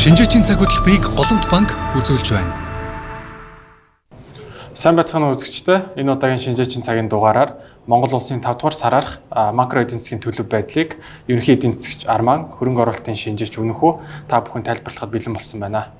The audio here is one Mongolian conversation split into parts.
Шинжээчийн цаг хөтөлбөрийг Голомт банк үзүүлж байна. Сайн байцгаана уу үзэгчдээ. Энэ удаагийн шинжээчийн цагийн дугаараар Монгол улсын 5 дугаар сараарх макро эдийн засгийн төлөв байдлыг ерөнхий эдийн засгч Арман хөрөнгө оруулалтын шинжээч Үнэхүү та бүхэн тайлбарлахад бэлэн болсон байна.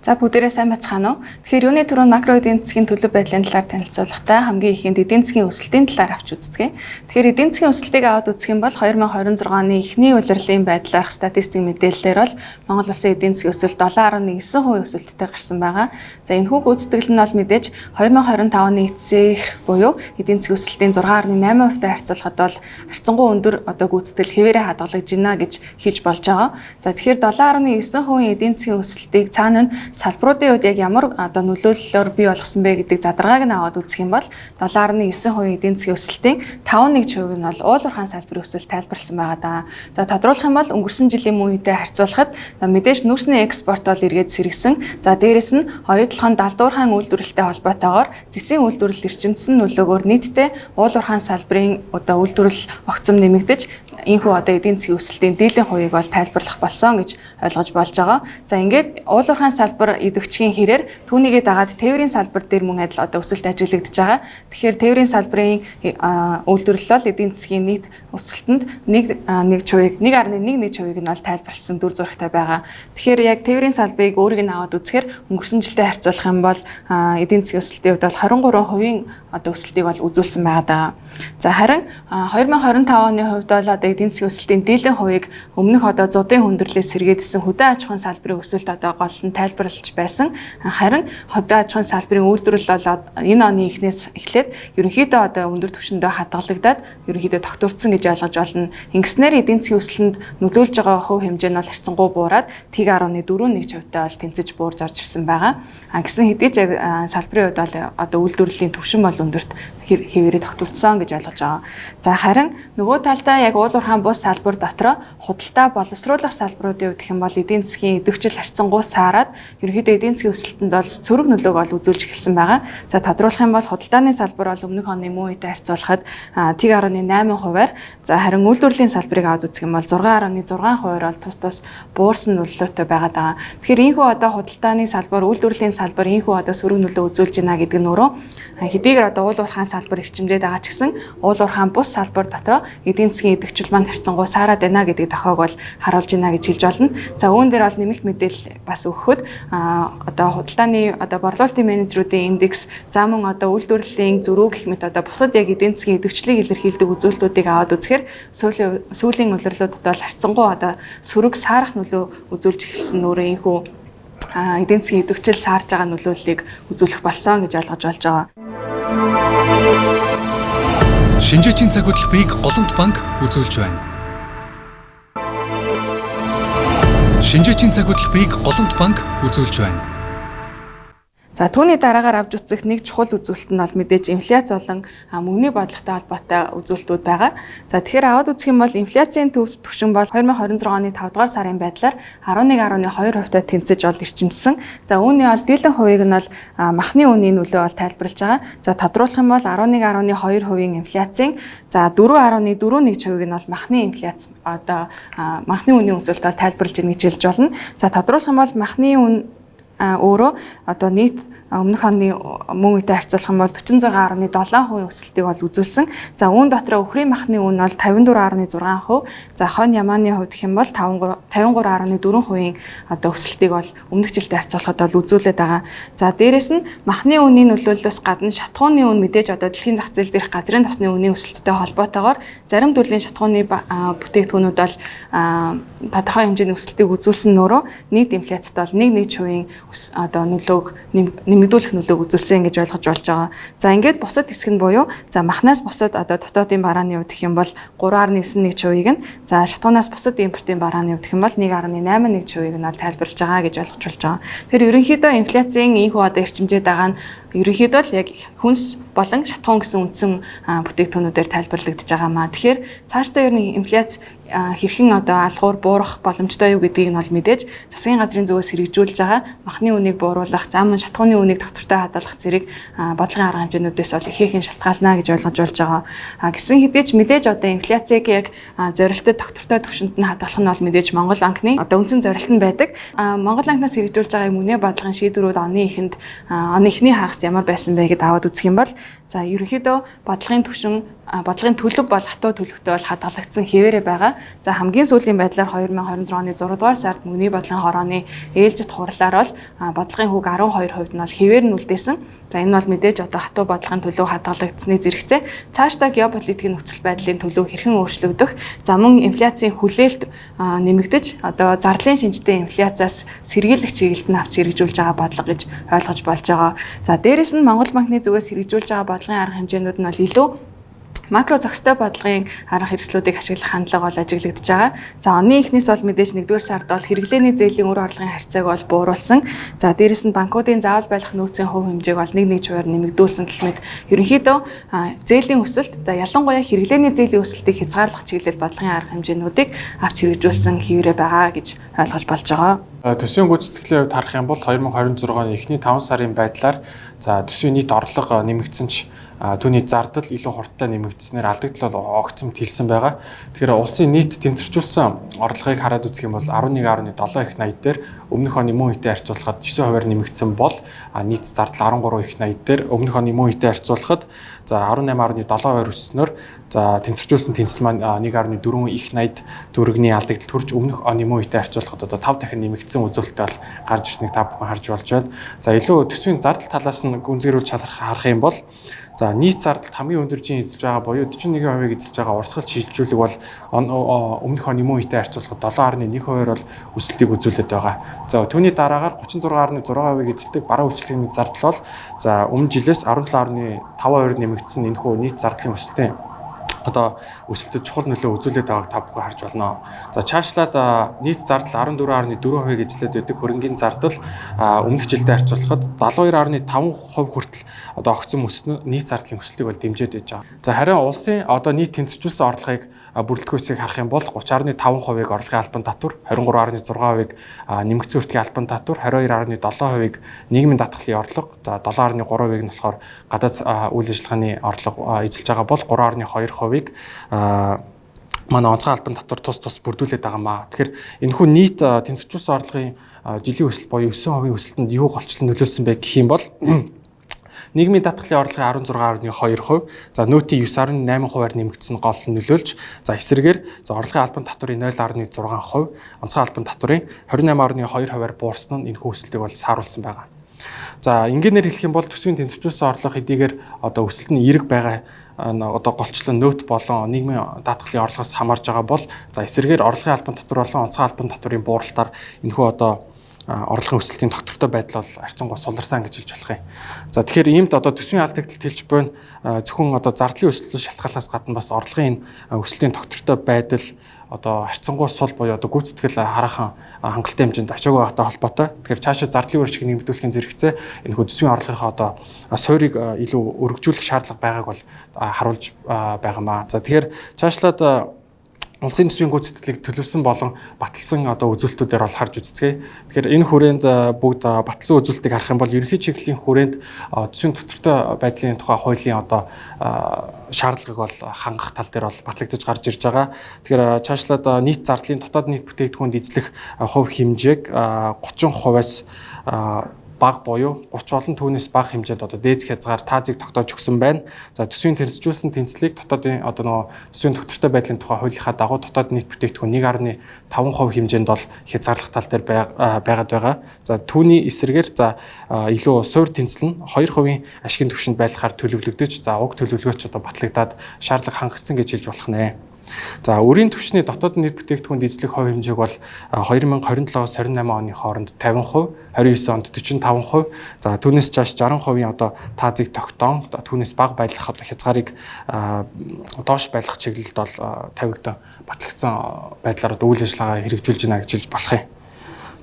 За бүгдээрээ сайн байцгаана уу. Тэгэхээр юуны түрүүнд макро эдийн засгийн төлөв байдлын талаар танилцуулахдаа хамгийн ихэнд эдийн засгийн өсөлтийн талаар авч үзье. Тэгэхээр эдийн засгийн өсөлтийг аваад үзэх юм бол 2026 оны эхний улирлын байдлаарх статистик мэдээлэлээр бол Монгол улсын эдийн засгийн өсөлт 7.9% өсөлттэй гарсан байгаа. За энэ хүүг үзтгэл нь бол мэдээж 2025 оны эцсийн эрх буюу эдийн засгийн өсөлтийн 6.8%-тай харьцуулахад бол харьцангуй өндөр одоо гүйцэтгэл хэвээрээ хадгалагдж байна гэж хэлж болж байгаа. За тэгэхээр 7.9% эдийн засгийн өсөлтийг цаана нь салбаруудын үед яг ямар одоо нөлөөллөөр бий болгосон бэ гэдэг задаргааг нь аваад үзэх юм бол 7.9% эдийн засгийн өсөлтийн 5.1% нь бол уул уурхайн салбарын өсөлт тайлбарласан байгаа даа. За тодруулах юм бол өнгөрсөн жилийн мөн үетэй харьцуулахад мэдээж нүүрсний экспорт бол эргээд сэргсэн. За дээрэс нь оюутлахын далдуурхайн үйлдвэрлэлтэй холбоотойгоор зэсийн үйлдвэрлэл эрчимсэн нөлөөгөөр нийтдээ уул уурхайн салбарын одоо үйлдвэрлэл огцом нэмэгдэж энэхүү одоо эдийн засгийн өсөлтийн дийлэн хувийг бол тайлбарлах болсон гэж ойлгож болж байгаа. За ингээд уул уурхайн салбар идэвхжгийн хэрээр түүнийгээ дагаад тээврийн салбар дээр мөн адил одоо өсөлт ажиглагдж байгаа. Тэгэхээр тээврийн салбарын үйлдвэрлэл бол эдийн засгийн нийт өсөлтөнд 1.1%-ийг нь бол тайлбарласан дүр зурагтай байгаа. Тэгэхээр яг тээврийн салбарыг өөрийг нь аваад үзэхээр өнгөрсөн жилдээ харьцуулах юм бол эдийн засгийн өсөлтийн хувьд бол 23% одоо өсөлтийг бол үзүүлсэн байгаа даа. За харин 2025 оны хувьд бол одоо эдийн засгийн өсөлтийн дийлэн хувийг өмнөх одоо зуудын хүндрэлээс сэргээдсэн хөдөө аж ахуйн салбарын өсөлт одоо гол нь тайлбарлаж байсан. Харин хөдөө аж ахуйн салбарын үйлдвэрлэл бол энэ оны эхнээс эхлээд ерөнхийдөө одоо өндөр түвшиндээ хадгалагдаад ерөнхийдөө тогтворцсон гэж ойлгож байна. Ингэснээр эдийн засгийн өсөлтөнд нөлөөлж байгаа хувь хэмжээ нь бол харьцангуй буураад тэг 10.4%-тай бол тэнцэж буурж орж ирсэн байгаа. Гэсэн хэдий ч салбарын хувьд бол одоо үйлдвэрлэлийн түвшин бол өндөрт хэвээрээ тогтворцсон гэж ойлгож байгаа. За харин нөгөө талдаа яг уул уурхайн бус салбар дотроо худалдаа боловсруулах салбаруудын хувьд гэх юм бол эдийн засгийн идэвхжил харьцангуй саарад ерөнхийдөө эдийн засгийн өсөлтөнд бол цөрөг нөлөөг бол үзүүлж эхэлсэн байгаа. За тодруулах юм бол худалдааны салбар бол өмнөх оны мөн үетэй харьцуулахад тэг 10.8%-аар за харин үйлдвэрлэлийн салбарыг аваад үзэх юм бол 6.6%-аар бол тус буурсан нөлөөтэй байгаа даа. Тэгэхээр ийхүү одоо худалдааны салбар, үйлдвэрлэлийн салбар ийхүү одоо сөрөг нөлөө үзүүлж байна гэдэг нь өөрөө хэдийгээр одоо уул уурхайн салбар эрчимдээд байгаа ч гэсэн уул уурхайн бус салбар дотроо эдийн засгийн идэвхжил маань харьцангуй саарад байна гэдэг тохиог бол харуулж байна гэж хэлж болно. За үүн дээр бол нэмэлт мэдээлэл бас өгөхөд одоо худалдааны одоо борлуулалтын менежерүүдийн индекс за мөн одоо үйлдвэрлэлийн зөрүү гэх мэт одоо бусад яг эдийн засгийн идэвхжлийг илэрхийлдэг үзүүлэлтүүдийг аваад үзэхээр сүүлийн улирлуудад бол харьцангуй одоо сөрөг саарах нөлөө үзүүлж эхэлсэн өөрөө энэхүү эдийн засгийн идэвхжил саарж байгаа нөлөөллийг үзүүлэх болсон гэж ойлгож болж байгаа. Шинжээчийн цаг хөтөлбөрийг Голомт банк үзүүлж байна. Шинжээчийн цаг хөтөлбөрийг Голомт банк үзүүлж байна. За түүний дараагаар авч үзэх нэг чухал үзүүлэлт нь бол мэдээж инфляц болон мөнгөний бодлоготой холбоотой үзүүлэлтүүд байгаа. За тэгэхээр аваад үзэх юм бол инфляцийн түвшин бол 2026 оны 5 дугаар сарын байдлаар 11.2%-тай тэнцэж ол ирчимжсэн. За үүний бол дийлэн хувийг нь бол махны үнийн нөлөө бол тайлбарлаж байгаа. За тодруулах юм бол 11.2%-ийн инфляцийн за 4.41%-ийг нь бол махны инфляц одоо махны үнийн өсөлт бол тайлбарлаж байгаа гэж хэлж болно. За тодруулах юм бол махны үн өөрөө одоо нийт өмнөх оны мөн үетэй харьцуулах юм бол 46.7% өсөлтийг бол үзүүлсэн. За үүн дотроо өхрийн махны үн бол 54.6%, за хонь ямааны хувьд гэх юм бол 53.4% одоо өсөлтийг бол өмнөх жилдээ харьцуулахад бол үзүүлээд байгаа. За дээрэс нь махны үнийн нөлөөллөөс гадна шатхууны үн мэдээж одоо дэлхийн зах зээл дээрх газрын тосны үнийн өсөлттэй холбоотойгоор зарим төрлийн шатхууны бүтээгдэхүүнүүд бол тодорхой хэмжээний өсөлтийг үзүүлсэн нөрөө нийт инфляцид бол 1% одоо нөлөөг нэмэгдүүлэх нөлөөг үзүүлсэн гэж ойлгож болж байгаа. За ингээд бусад хэсэг нь буюу за махнаас бусад одоо дотоодын барааны хувьд гэх юм бол 3.91%-ийг нь за шатхуунаас бусад импортын барааны хувьд гэх юм бол 1.81%-ийг нь тайлбарлаж байгаа гэж ойлгож болж байгаа. Тэгэхээр ерөнхийдөө инфляцийн ийхүү одоо эрчимжээд байгаа нь ерөнхийдөө л яг хүнс болон шатхуун гэсэн үндсэн бүтээгдэхүүнүүдээр тайлбарлагдаж байгаа маа. Тэгэхээр цаашдаа ер нь инфляц хэрхэн одоо алгуур буурах боломжтой юу гэдгийг нь бол мэдээж засгийн газрын зүгээс хэрэгжүүлж байгаа махны үнийг бууруулах, зам шатхууны үнийг доктортой хадгалах зэрэг бодлогын арга хэмжээнүүдээс бол ихээхэн шалтгаална гэж ойлгож болж байгаа. Гэсэн хэдий ч мэдээж одоо инфляцийг яг зорилттой доктортой түвшинд нь хадгалах нь бол мэдээж Монгол банкны одоо үндсэн зорилт нь байдаг. Монгол банкнаас хэрэгжүүлж байгаа мөнийн бодлогын шийдвэрүүд оны эхний хагас ямар байсан бэ гэдээ аваад үзэх юм бол за ерөнхийдөө бодлогын түвшин бодлогын төлөв бол хатуу төлөвтэй бол хадгалагдсан хэвээрээ байгаа. За хамгийн сүүлийн байдлаар 2026 оны 6 дугаар сард мөнгөний бодлогын хорооны ээлжид хурлаар бол бодлогын хүүг 12% нь бол хэвээр нь үлдээсэн. За энэ бол мэдээж одоо хатуу бодлогын төлөв хадгалагдсны зэрэгцээ цаашдаа геополитикийн нөхцөл байдлын төлөв хэрхэн өөрчлөгдөх, за мөн инфляцийн хүлээлт нэмэгдэж одоо зардлын шинжтэй инфляциас сэргийлэх чиглэлд нь авч хэрэгжүүлж байгаа бодлого гэж ойлгож болж байгаа. За дээрэс нь Монгол банкны зүгээс хэрэгжүүлж байгаа бодлогын арга хэмжээнүүд нь бол илүү макро зохистой бодлогын арга хэрэгслүүдийг ашиглах хандлага бол ажиглагдж байгаа. За оны эхнээс бол мэдээж 1-р сард бол хэрэглээний зээлийн үр орлогын харьцааг бол бууруулсан. За дээрэс нь банкуудын заавал байх нөөцийн хувь хэмжээг бол 1-1 нэмэгдүүлсэн гэх мэт ерөнхийдөө зээлийн өсөлт ялангуяа хэрэглээний зээлийн өсөлтийг хязгаарлах чиглэл бодлогын арга хэмжээнүүдийг авч хэрэгжүүлсэн хэвээрээ байгаа гэж ойлгож болж байгаа. Төсвийн гүйцэтгэлийн хувьд харах юм бол 2026 оны эхний 5 сарын байдлаар за төсвийн нийт орлого нэмэгдсэн ч түүний зардал илүү хурдтай нэмэгдснээр алдагдал бол огцомт хэлсэн байгаа. Тэгэхээр улсын нийт тэнцвэржүүлсэн орлогыг хараад үзэх юм бол 11.7 их 80 дээр өмнөх оны мөн үетэй харьцуулахад 9% нэмэгдсэн бол нийт зардал 13 их 80 дээр өмнөх оны мөн үетэй харьцуулахад за 18.7% өснөөр за тэнцвэржүүлсэн тэнцэл маань 1.4 их 80 төгрөгийн алдагдалд хүрч өмнөх оны мөн үетэй харьцуулахад одоо 5 дахин нэмэгдсэн үзүүлэлт бол гарч ирснийг та бүхэн харж болж байна. За илүү төсвийн зардал талаас нь гүнзгийрүүлж харах юм бол за нийт зардалд хамгийн өндөржин эзэлж байгаа буюу 41% эзэлж байгаа урсгал шилжүүлэг бол өмнөх оны мөн үетэй харьцуулахад 7.1%-аар бол өсөлтийг үзүүлээд байгаа. За түүний дараагаар 36.6% эзэлдэг бараа үйлчлэгийн зардал бол за өмнө жилээс 17.5% нэмэгдсэн энэхүү нийт зардлын өсөлтийн одоо өсөлтөд чухал нөлөө үзүүлээд байгааг та бүхэн харж байна. За цаашлаад нийт зардал 14.4% эзлээд байдаг хөрөнгийн зардал өмнөх жилдээ харьцуулахад 72.5% хүртэл одоо огцом өснө нийт зардлын өсөлтийг бол дэмжиж байж байгаа. За харин улсын одоо нийт тэнцвэржүүлсэн орлогыг бүрэлдэхүүнсийг харах юм бол 30.5%-ыг орлогын албан татвар, 23.6%-ыг нэмэгдсэн хүртлийн албан татвар, 22.7%-ыг нийгмийн даатгалын орлого, за 7.3%-ыг нь болохоор гадаад үйл ажиллагааны орлого эзэлж байгаа бол 3.2%-ыг манай онцгой албан татвар тус бүрдүүлээд байгаа маа. Тэгэхээр энэхүү нийт тэнцвэржүүлсэн орлогын жилийн өсөлт буюу 9% өсөлтөнд юу голчлон нөлөөлсөн бэ гэх юм бол нийгмийн даатгалын орлогын 16.2%, за нөөтийн 9.8%-аар нэмэгдсэн гол нөлөөлж, за эсрэгээр за орлогын албан татврын 0.6%, онцгой албан татврын 28.2%-аар буурсан нь энэхүү өсөлтийг бол сааруулсан байгаа. За ингээнээр хэлэх юм бол төсвийн тэнцвэржүүлсэн орлого хэдийгээр одоо өсөлт нь эерэг байгаа одоо голчлон нөөт болон нийгмийн даатгалын орлогоос хамаарж байгаа бол за эсрэгээр орлогын албан татвар болон онцгой албан татврын бууралтаар энэхүү одоо орлогын өсөлтийн доктортой байдал бол харьцангуй суларсан гэж хэлж болох юм. За тэгэхээр иймд одоо төсвийн алдагдалт хэлж байна зөвхөн одоо зардлын өсөлтөд шалтгаалаас гадна бас орлогын өсөлтийн доктортой байдал одоо харьцангуй сул буюу одоо гүйцэтгэл хараахан хангалттай хэмжээнд очиагүй байгаатай холбоотой. Тэгэхээр цаашаа зардлын үржиг нэмэгдүүлэхийн зэрэгцээ энэ хөө төсвийн орлогынхаа одоо суурийг илүү өргөжүүлэх шаардлага байгааг бол харуулж байгаамаа. За тэгэхээр цаашлаад улсын төсвийн гүйцэтгэлийг төлөвлөсөн болон баталсан одоо үзүүлэлтүүдээр бол харж үзцгээе. Тэгэхээр энэ хүрээнд бүгд баталсан үзүүлэлтийг харах юм бол ерөнхий чиглэлийн хүрээнд төсвийн доктортой байдлын тухай хуулийн одоо шаардлагыг бол хангах тал дээр бол батлагдаж гарч ирж байгаа. Тэгэхээр цаашлаад нийт зардлын дотоод нийт бүтээгдэхүүнд эзлэх хувь хэмжээг 30%-аас бага буюу 30 болон түүнээс бага хэмжээнд одоо дээд хязгаар таазыг тогтоож өгсөн байна. За төсвийн тэнцвэржүүлсэн тэнцлийг дотоодын одоо нөгөө төсвийн доктортой байдлын тухай хуулийнхаа дагуу дотоод нийт бүтээгдэхүүн 1.5% хэмжээнд бол хязгаарлах тал дээр байгаад байгаа. За түүний эсрэгээр за илүү суур тэнцэл нь 2% ашигын түвшинд байлгахаар төлөвлөгдөж за уг төлөвлөгөөч одоо батлагдаад шаардлага хангагдсан гэж хэлж болох нэ. За өрийн түвшний дотоод нийт бүтээгдэхүүнд эзлэх хувь хэмжээг бол 2027-аас 28 оны хооронд 50%, 29 онд 45%, за түүнээс цааш 60%-ийн одоо таазыг тогтоон, түүнээс бага байлгах одоо хязгаарыг доош байлгах чиглэлд бол тавигдан батлагдсан байдлаар үйл ажиллагаа хэрэгжүүлж байна гэж хэлж болох юм.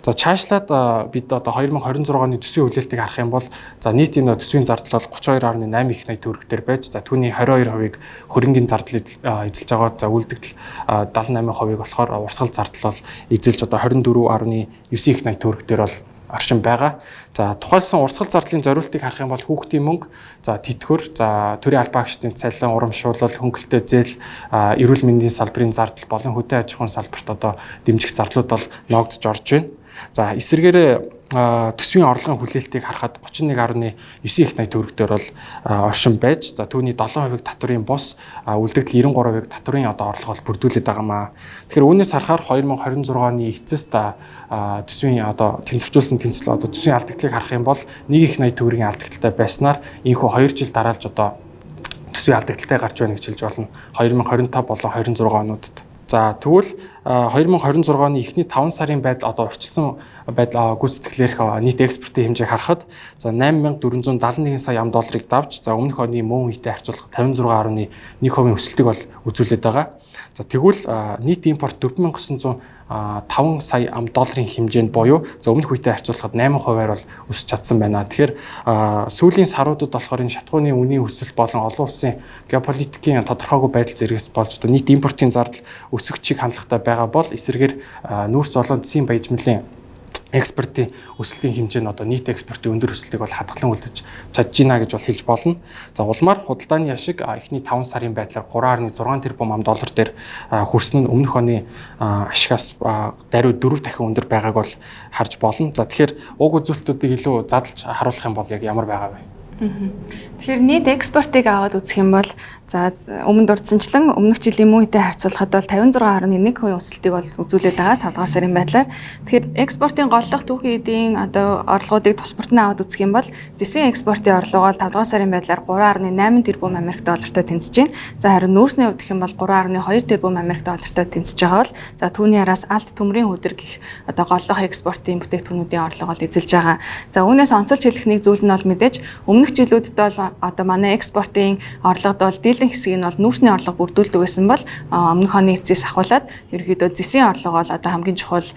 За цаашлаад бид одоо 2026 оны төсвийн хүлээлтийг харах юм бол за нийтийн төсвийн зардал бол 32.8 их найт төгрөгтөр байж за түүний 22% хөрөнгөний зардал эзэлж байгаа. За үлдэгдэл 78% болохоор урсгал зардал бол эзэлж одоо 24.9 их найт төгрөгтөр бол оршин байгаа. За тухайлсан урсгал зардлын зориултыг харах юм бол хүүхдийн мөнгө, за тэтгэвэр, за төрийн албан агчдын цалин, урамшуулал, хөнгөлөлтөө зээл, эрүүл мэндийн салбарын зардал болон хөдөө аж ахуйн салбарт одоо дэмжих зарлууд бол ноогдож орж байна. За эсвэргээр төсвийн орлогын хүлээлтийг харахад 31.9 их найт төгрөгтөр бол оршин байж, за түүний 7% татврын бус, үлдэгдэл 93% татврын одоо орлого бол бүрдүүлээд байгаамаа. Тэгэхээр үүнээс харахаар 2026 оны эцэст төсвийн одоо тэнцвэржүүлсэн тэнцэл одоо төсвийн алдагдлыг харах юм бол 1 их найт төгрөгийн алдагдaltaй байснаар энэхүү 2 жил дараалж одоо төсвийн алдагдaltaй гарч байна гэж хэлж болно 2025 болон 26 онуудад. За тэгвэл 2026 оны эхний 5 сарын байдал одоо урьдчилсан байдал гүйцэтгэлээрх нийт экспортын хэмжээг харахад за 8471 сая $ыг давж за өмнөх оны мөн үетэй харьцуулахад 56.1% өсөлтийг бол үзүүлээд байгаа. За тэгвэл нийт импорт 4905 сая $ын хэмжээнд буюу за өмнөх үетэй харьцуулахад 8%-аар бол өсөж чадсан байна. Тэгэхээр сүүлийн саруудад болохоор энэ шатхууны үнийн өсөлт болон олон улсын геополитикийн тодорхойгүй байдал зэрэгс болж одоо нийт импортын зардал өсөх чиг хандлагатай байгаа бол эсрэгээр нүүрс болон засгийн баяжмлын экспортын өсөлтийн хэмжээ нь одоо нийт экспортын өндөр өсөлтийг бол хадгалан үлдэж чадж байна гэж бол хэлж болно. За улмаар худалдааны яшиг эхний 5 сарын байдлаар 3.6 тэрбум $, дээр хүрсэн нь өмнөх оны ашигаас даруй 4 дахин өндөр байгааг бол харж болно. За тэгэхээр уг үзүүлэлтүүдийг илүү задлж харуулах юм бол яг ямар байгаа вэ? Тэгэхээр нийт экспортыг аваад үзэх юм бол за өмнө дурдсанчлан өмнөх жилийн мөн үетэй харьцуулахад бол 56.1% өсөлтийг бол үзүүлээд байгаа 5 дугаар сарын байдлаар. Тэгэхээр экспортын голлох түүхийн эдийн одоо орлогуудыг тус бүртэн аваад үзэх юм бол зэсийн экспортын орлого бол 5 дугаар сарын байдлаар 3.8 тэрбум $тай тэнцэж байна. За харин нүүрсний хувьд гэх юм бол 3.2 тэрбум $тай тэнцэж байгаа бол за түүний араас алт төмрийн хөдөр гэх одоо голлох экспортын бүтээгдэхүүнүүдийн орлого бол эзэлж байгаа. За үүнээс онцолж хэлэх нэг зүйл нь бол мэдээж өмнөх жилүүдэд бол одоо манай экспортын орлогод бол дийлэн хэсгийг нь бол нүүрсний орлого бүрдүүлдэг байсан бол өмнөх оны эцэс ахуулаад ерөнхийдөө зэсийн орлого бол одоо хамгийн чухал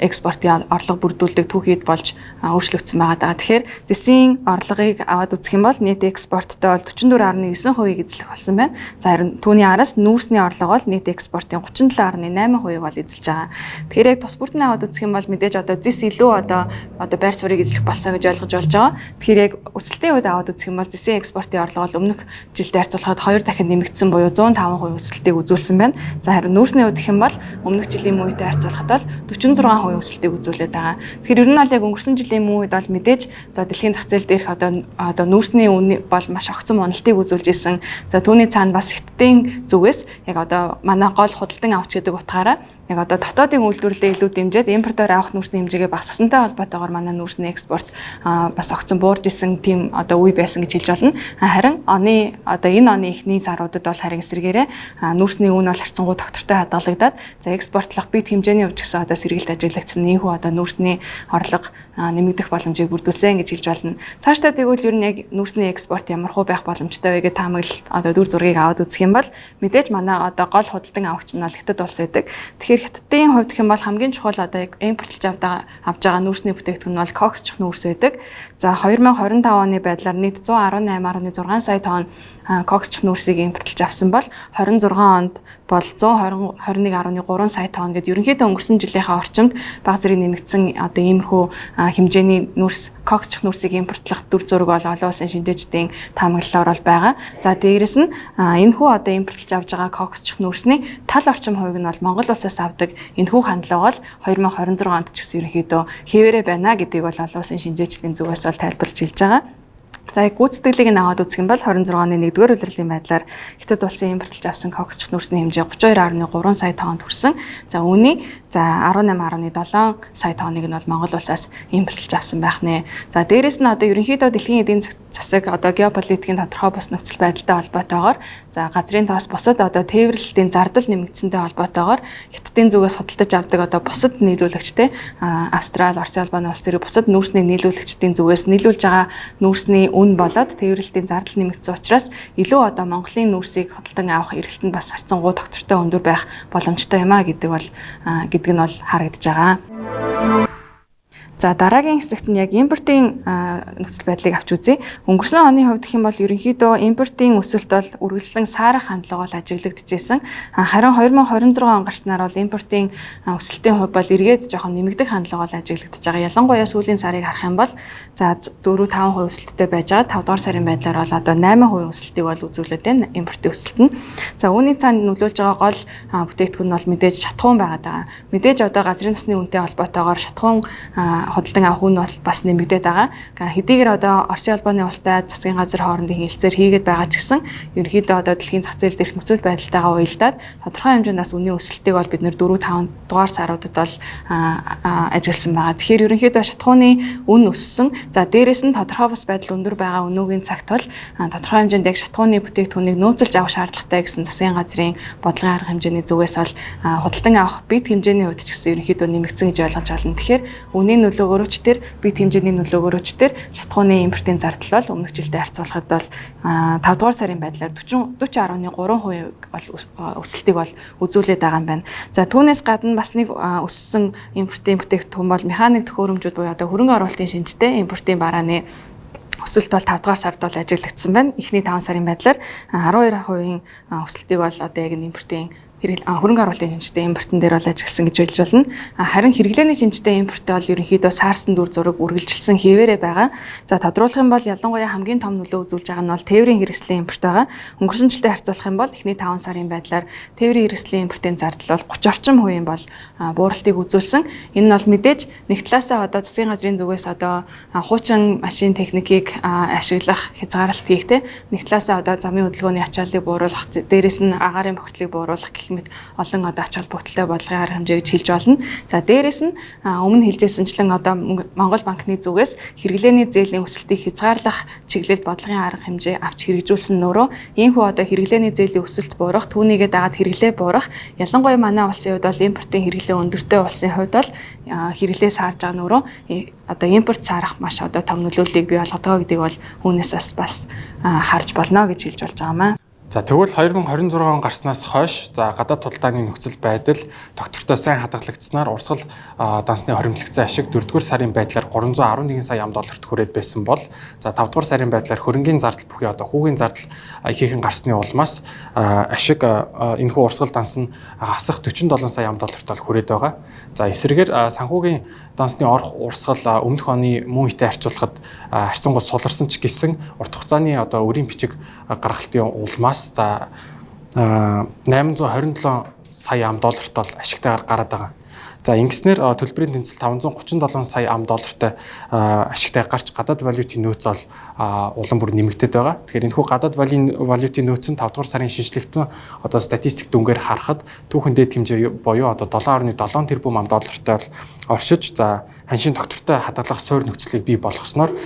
экспортын орлого бүрдүүлдэг түүхийд болж өөрчлөгдсөн байгаа. Тэгэхээр зэсийн орлогыг аваад үзэх юм бол нийт экспорттой бол 44.9% эзлэх болсон байна. За харин түүний араас нүүрсний орлого бол нийт экспортын 37.8% бол эзэлж байгаа. Тэгэхээр яг тус бүртэн аваад үзэх юм бол мэдээж одоо зэс илүү одоо байр суурийг эзлэх болсон гэж ойлгож болж байгаа. Тэгэхээр яг өсөлтийн үед аваад үзэх юм бол зэсийн экспортын орлого бол өмнөх жилдээ харьцуулахад 2 дахин нэмэгдсэн буюу 105% өсөлтийг үзүүлсэн байна. За харин нүүрсний үед гэх юм бол өмнөх жилийн мөн үетэй харьцуулахад бол 46% өсөлтийг үзүүлээд байгаа. Тэгэхээр ер нь бол яг өнгөрсөн жилийн мөн үед бол мэдээж одоо дэлхийн зах зээл дээрх одоо нүүрсний үн бол маш огцон уналтыг үзүүлж исэн. За түүний цаана бас хятадын зүгээс яг одоо манай гол худалдан авч гэдэг утгаараа яг одоо дотоодын үйлдвэрлэлээ илүү дэмжиж импортоор авах нүүрсний хэмжээгээ багасгасантай холбоотойгоор манай нүүрсний экспорт бас огцон буурж исэн тийм одоо үе байсан гэж хэлж болно. Харин энэ оны эхний саруудад бол харин эсрэгээрээ нүүрсний үн бол харьцангуй тогтвортой хадгалагдаад за экспортлох бид хэмжээний хувьд гэсэн одоо сэргийлт ажиглагдсан нөхөө одоо нүүрсний орлого нэмэгдэх боломжийг бүрдүүлсэн гэж хэлж болно. Цаашдаа тэгвэл ер нь яг нүүрсний экспорт ямар хөө байх боломжтой вэ гэж таамаглал одоо дүр зургийг аваад үзэх юм бол мэдээж манай одоо гол худалдан авагч нь бол Хятад улс байдаг. Хятадын хувьд гэх юм бол хамгийн чухал одоо импортлж авж байгаа нүүрсний бүтээгдэхүүн бол коксчих нүүрс байдаг. За 2025 оны байдлаар нийт 118.6 сая тонн коксчих нүүрсийг импортлж авсан бол 26 онд бол 121.3 сая тонн гэдээ ерөнхийдөө өнгөрсөн жилийнхаа орчимд бага зэрэг нэмэгдсэн одоо иймэрхүү хэмжээний нүүрс коксчих нүүрсийг импортлох дүр зураг бол олон улсын шинжээчдийн таамаглалаар бол байгаа. За дээрэс нь энэхүү одоо импортлж авж байгаа коксчих нүүрсний тал орчим хувийг нь бол Монгол улсаас авдаг энэхүү хандлага бол 2026 онд ч гэсэн ерөнхийдөө хэвээрээ байна гэдгийг бол олон улсын шинжээчдийн зүгээс бол тайлбарлаж хэлж байгаа. За гүйцэтгэлийг нь аваад үзэх юм бол 26 оны 1-р улирлын байдлаар Хятад улсын импортлж авсан коксчих нүүрсний хэмжээ 32.3 сая тоннд хүрсэн. За үүний 18.7 сая тонныг нь бол Монгол улсаас импортлж авсан байх нэ. За дээрэс нь одоо ерөнхийдөө дэлхийн эдийн засаг одоо геополитикийн тодорхой бус нөхцөл байдалтай холбоотойгоор за газрын тоос бусад одоо тээвэрлэлтийн зардал нэмэгдсэнтэй холбоотойгоор Хятадын зүгээс худалдаж авдаг одоо бусад нийлүүлэгчтэй Австрали, Орос улбаны улс зэрэг бусад нүүрсний нийлүүлэгчдийн зүгээс нийлүүлж байгаа нүүрсний үн болоод тээвэрлэлтийн зардал нэмэгдсэн учраас илүү одоо Монголын нүүрсийг худалдан авах эрэлт нь бас харьцангуй тогтвортой өндөр байх боломжтой юм а гэдэг нь бол харагдаж байгаа. За дараагийн хэсэгт нь яг импортын нөхцөл байдлыг авч үзье. Өнгөрсөн оны хувьд гэх юм бол ерөнхийдөө импортын өсөлт бол үргэлжлэн саарах хандлага бол ажиглагдчихсэн. Харин 2026 он гарснаар бол импортын өсөлтийн хувь бол эргээд жоохон нэмэгдэх хандлага бол ажиглагдаж байгаа. Ялангуяа сүүлийн сарыг харах юм бол за 4-5% өсөлттэй байж байгаа. 5 дугаар сарын байдлаар бол одоо 8% өсөлтийг бол үзүүлээд байна импортын өсөлт нь. За үүний цаана нөлөөлж байгаа гол бүтээгдэхүүн нь бол мэдээж шатхуун байгаад байгаа. Мэдээж одоо газрын насны үнэтэй холбоотойгоор шатхуун худалдан авах нь бол бас нэмэгдээд байгаа. Хэдийгээр одоо Оросын албаны улстай засгийн газар хоорондын хэлэлцээр хийгээд байгаа ч гэсэн ерөнхийдөө одоо дэлхийн зах зээл дээрх нөхцөл байдалтайгаа уялдаад тодорхой хэмжээнд бас үнийн өсөлтийг бол бид нэр 4-5 дугаар саруудад бол ажигласан байгаа. Тэгэхээр ерөнхийдөө шатхууны үн өссөн. За дээрэс нь тодорхой бас байдал өндөр байгаа өнөөгийн цагт бол тодорхой хэмжээнд яг шатхууны бүтээгдэхүүнийг нөөцөлж авах шаардлагатай гэсэн засгийн газрын бодлогын арга хэмжээний зүгээс бол худалдан авах бид хэмжээний хувьд ч гэсэн ерөнхийдөө нэмэгдсэн гэж ойлгож байна. Тэгэхээр үнийн нөлөөгөөрч тэр бид хэмжээний нөлөөгөөрч тэр шатхууны импортын зардал бол өмнөх жилдээ харьцуулахад бол 5 дугаар сарын байдлаар 40.3% бол өсөлтийг бол үзүүлээд байгаа юм байна. За түүнээс гадна бас нэг өссөн импортын бүтээгдэхүүн бол механик төхөөрөмжүүд буюу одоо хөрөнгө оруулалтын шинжтэй импортын барааны өсөлт бол 5 дугаар сард бол ажиглагдсан байна. Эхний 5 сарын байдлаар 12% өсөлтийг бол одоо яг импортын хөрөнгө оруулалтын шинжтэй импортын дээр бол ажигласан гэж хэлж болно. Харин хэрэглээний шинжтэй импорт бол ерөнхийдөө саарсан дүр зураг үргэлжилсэн хэвээрээ байгаа. За тодруулах юм бол ялангуяа хамгийн том нөлөө үзүүлж байгаа нь бол тээврийн хэрэгслийн импорт байгаа. Өнгөрсөн жилдээ харьцуулах юм бол эхний 5 сарын байдлаар тээврийн хэрэгслийн импортын зардал бол 30 орчим хувийн бол бууралтыг үзүүлсэн. Энэ нь бол мэдээж нэг талаасаа одоо засгийн газрын зүгээс одоо хуучин машин техникийг ашиглах хязгаарлалт хийх те. Нэг талаасаа одоо замын хөдөлгөөний ачааллыг бууруулах, дээрэс нь агаарын бохирдлыг бууруулах гэх мэт олон одоо ач холбогдолтой бодлогын арга хэмжээ гэж хэлж болно. За дээрэс нь өмнө хэлжсэнчлэн одоо Монгол банкны зүгээс хэрэглээний зээлийн өсөлтийг хязгаарлах чиглэлд бодлогын арга хэмжээ авч хэрэгжүүлсэн нөрөө ийхүү одоо хэрэглээний зээлийн өсөлт буурах, түүнийгээ дагаад хэрэглээ буурах, ялангуяа манай улсын хувьд бол импортын хэрэглээ өндөртэй улсын хувьд бол хэрэглээ саарж байгаа нөрөө одоо импорт саарах маш одоо том нөлөөллийг бий болгодог гэдгийг бол үүнээс бас харж болно гэж хэлж болж байгаа маа. За тэгвэл 2026 он гарснаас хойш за гадаад худалдааны нөхцөл байдал доктортой сайн хадгалагдсанаар урсгал дансны хоримтлагцсан ашиг 4-р сарын байдлаар 311 сая $т хүрээд байсан бол за 5-р сарын байдлаар хөрөнгийн зардал бүхий одоо хүүгийн зардал ихээхэн гарсны улмаас ашиг энэхүү урсгал данс нь хасах 47 сая $т бол хүрээд байгаа. За эсрэгээр санхүүгийн дансны орох урсгал өмнөх оны мөн үетэй харьцуулахад харьцангуй суларсан ч гэсэн урт хугацааны одоо өрийн бичиг гаргалтын улмаас за 827 сая $т бол ашигтайгаар гараад байгаа. За ингэснээр төлбөрийн тэнцэл 537 сая $тай ашигтай гарч гадаад валютын нөөц бол улам бүр нэмэгдээд байгаа. Тэгэхээр энэхүү гадаад валютын нөөц нь 5 дугаар сарын шинжлэгдсэн одоо статистик дүнгээр харахад түүхэн дээд хэмжээ буюу одоо 7.7 тэрбум $тай бол оршиж за ханшийн доктортой хадгалах суурь нөхцөлийг бий болгосноор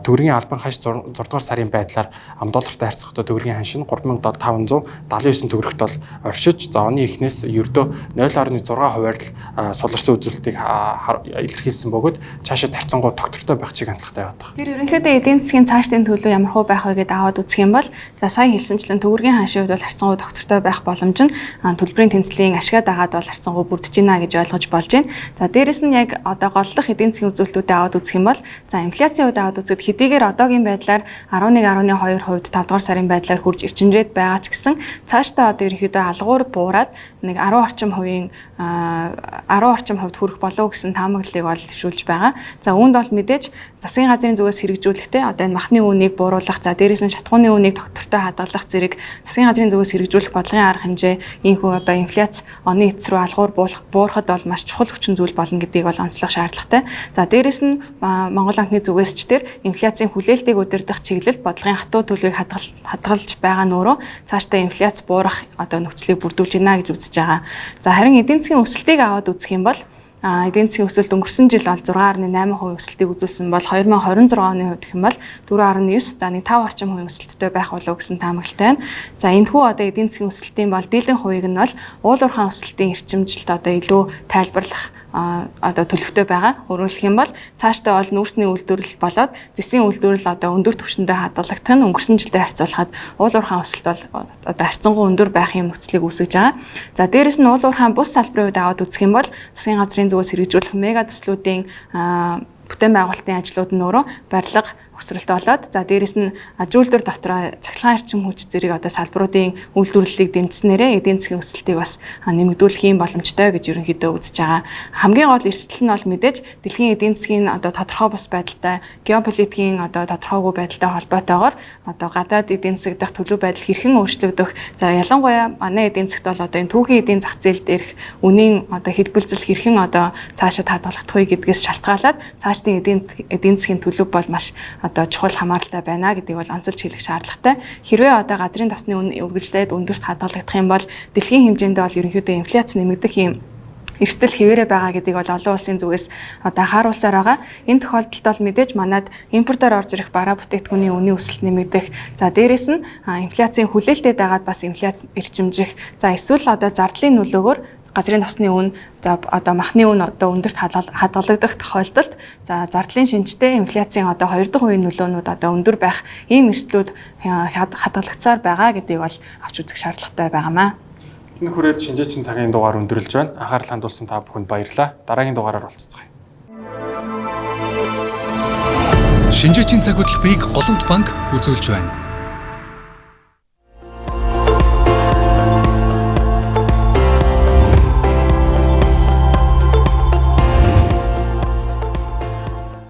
төгрөгийн албан хаш 6 дугаар сарын байдлаар $тай харьцахдаа төгрөгийн ханшин 3579 төгрөгт бол оршиж за оны эхнээс ердөө 0.6 хувиар л суларсан үзүүлэлтийг илэрхийлсэн бөгөөд цаашаа харьцангуй доктортой байх чиг хандлагатай байдаг. Тэр ерөнхийдөө эдийн засгийн цаашдын төлөв ямар хөө байх вэ гэдээ аваад үзэх юм бол за сая хэлсэнчлэн төгрөгийн ханшийн хувьд бол харьцангуй доктортой байх боломж нь төлбөрийн тэнцлийн ашигаа дагаад бол харьцангуй бүрдэж байна гэж ойлгож болж байна. За дээрэс нь яг одоо голлох эдийн засгийн үзүүлэлтүүдэд аваад үзэх юм бол за инфляцийн хувьд аваад үзэхэд хэдийгээр одоогийн байдлаар 11.2% 5 дугаар сарын байдлаар хурж эрчимжээд байгаа ч гэсэн цаашдаа одоо ерөнхийдөө алгуур буураад нэг 10 орчим хувьд хүрэх болов гэсэн таамаглалыг бол төвшүүлж байгаа. За үүнд бол мэдээж засгийн газрын зүгээс хэрэгжүүлэхдээ одоо энэ махны үнийг бууруулах, за дээрээс нь шатхууны үнийг доктортой хадгалах зэрэг засгийн газрын зүгээс хэрэгжүүлэх бодлогын арга хэмжээ ийхүү одоо инфляц оны эц рүү алгуур буурахад бол маш чухал хүчин зүйл болно гэдгийг бол онцлох шаардлагатай. За дээрээс нь Монгол банкны зүгээс ч тэр инфляцийн хүлээлтийг удирдах чиглэлд бодлогын хатуу төлөвийг хадгалж байгаа нөрөө цаашдаа инфляц буурах одоо нөхцөлийг бүрдүүлж байна гэж үзэж байгаа. За харин эдийн засгийн өсөлтийг аваад үзэх юм бол эдийн засгийн өсөлт өнгөрсөн жил бол 6.8% өсөлтийг үзүүлсэн бол 2026 оны хувьд гэх юм бол 4.9 за 5 орчим хувийн өсөлттэй байх болов гэсэн таамаглалтай байна. За энэхүү одоо эдийн засгийн өсөлтийн бол дийлэн хувийг нь бол уул уурхайн өсөлтийн эрчимжилт одоо илүү тайлбарлах одоо төлөвтэй байгаа. Өөрөөр хэлбэл цаашдаа бол нүүрсний үйлдвэрлэл болоод зэсийн үйлдвэрлэл одоо өндөр түвшиндээ хадгалагдах нь өнгөрсөн жилдээ харьцуулахад уул уурхайн өсөлт бол одоо харьцангуй өндөр байх юм нөхцөлийг үүсгэж байгаа. За дээрэс нь уул уурхайн бус салбарын үед аваад үзэх юм бол засгийн газрын зүгээс хэрэгжүүлэх мега төслүүдийн бүтээн байгуулалтын ажлууд нь өөрөө барилга өсрэлт болоод за дээрэс нь аж үйлдвэр дотроо цахилгаан эрчим хүч зэрэг одоо салбаруудын үйлдвэрлэлийг дэмжснээрээ эдийн засгийн өсөлтийг бас нэмэгдүүлэх юм боломжтой гэж ерөнхийдөө үзэж байгаа. Хамгийн гол эрсдэл нь бол мэдээж дэлхийн эдийн засгийн одоо тодорхой бус байдалтай геополитикийн одоо тодорхойгүй байдалтай холбоотойгоор одоо гадаад эдийн засаг дахь төлөв байдал хэрхэн өөрчлөгдөх за ялангуяа манай эдийн засгт бол одоо энэ түүхийн эдийн зах зээл дээрх үнийн одоо хэлбэлзэл хэрхэн одоо цаашаа хадгалагдах вэ гэдгээс шалтгаалаад цаашдын эдийн засгийн төлөв бол маш одоо чухал хамааралтай байна гэдгийг бол онцолж хэлэх шаардлагатай. Хэрвээ одоо газрын тосны үн үргэлжлээд өндөрт хадгалагдах юм бол дэлхийн хэмжээнд бол ерөнхийдөө инфляц нэмэгдэх юм эрсдэл хэвээрээ байгаа гэдгийг бол олон улсын зүгээс одоо анхааруулсаар байгаа. Энэ тохиолдолд бол мэдээж манад импортоор орж ирэх бараа бүтээгдэхүүний үнийн өсөлт нэмэгдэх. За дээрэс нь инфляцийн хүлээлтэд дагаад бас инфляц эрчимжих. За эсвэл одоо зардлын нөлөөгөөр газрын тосны үн за одоо махны үн одоо өндөрт хадгалагдах тохиолдолд за зардлын шинжтэй инфляцийн одоо 2 дахь үеийн нөлөөнүүд одоо өндөр байх ийм эрсдлүүд хадгалагдсаар байгаа гэдгийг бол авч үзэх шаардлагатай байгаамаа. Энэ хүрээд шинжээчийн цагийн дугаар өндөрлж байна. Анхаарал хандуулсан та бүхэнд баярлалаа. Дараагийн дугаараар уулзцгаая. Шинжээчийн цаг хөтөлбөрийг Голомт банк үзүүлж байна.